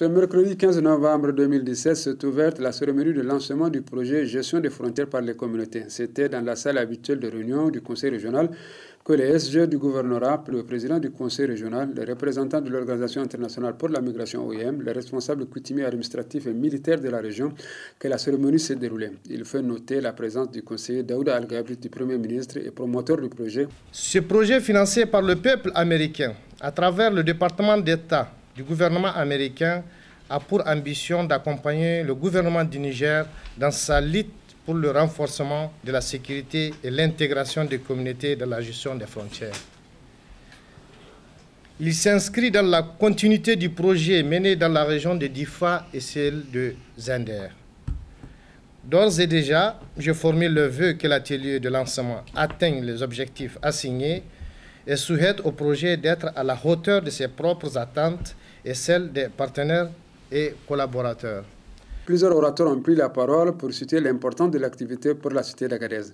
Ce mercredi 15 novembre 2017 s'est ouverte la cérémonie de lancement du projet Gestion des frontières par les communautés. C'était dans la salle habituelle de réunion du Conseil régional que les SG du gouvernorat, le président du Conseil régional, les représentants de l'Organisation internationale pour la migration OIM, les responsables coutumiers administratifs et militaires de la région, que la cérémonie s'est déroulée. Il fait noter la présence du conseiller Daouda Al-Ghabri, du Premier ministre et promoteur du projet. Ce projet financé par le peuple américain à travers le département d'État du gouvernement américain a pour ambition d'accompagner le gouvernement du Niger dans sa lutte pour le renforcement de la sécurité et l'intégration des communautés dans la gestion des frontières. Il s'inscrit dans la continuité du projet mené dans la région de Difa et celle de Zinder. D'ores et déjà, je formule le vœu que l'atelier de lancement atteigne les objectifs assignés et souhaite au projet d'être à la hauteur de ses propres attentes et celles des partenaires et collaborateurs. Plusieurs orateurs ont pris la parole pour citer l'importance de l'activité pour la cité d'Agadez.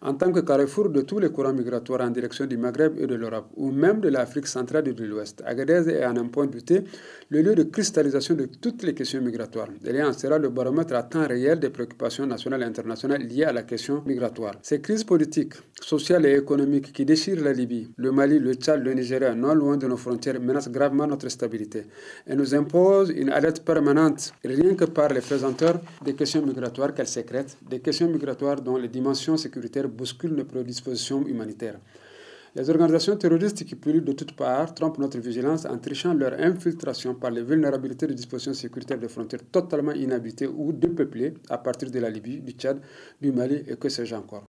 En tant que carrefour de tous les courants migratoires en direction du Maghreb et de l'Europe, ou même de l'Afrique centrale et de l'Ouest, Agadez est en un point douté le lieu de cristallisation de toutes les questions migratoires. Elle en sera le baromètre à temps réel des préoccupations nationales et internationales liées à la question migratoire. Ces crises politiques, sociales et économiques qui déchirent la Libye, le Mali, le Tchad, le Nigeria, non loin de nos frontières, menacent gravement notre stabilité. Elles nous imposent une alerte permanente, rien que par les présenteurs des questions migratoires qu'elles sécrètent, des questions migratoires dont les dimensions sécuritaires bousculent nos prédispositions humanitaires. Les organisations terroristes qui pullulent de toutes parts trompent notre vigilance en trichant leur infiltration par les vulnérabilités de dispositions sécuritaires des frontières totalement inhabitées ou dépeuplées à partir de la Libye, du Tchad, du Mali et que sais-je encore.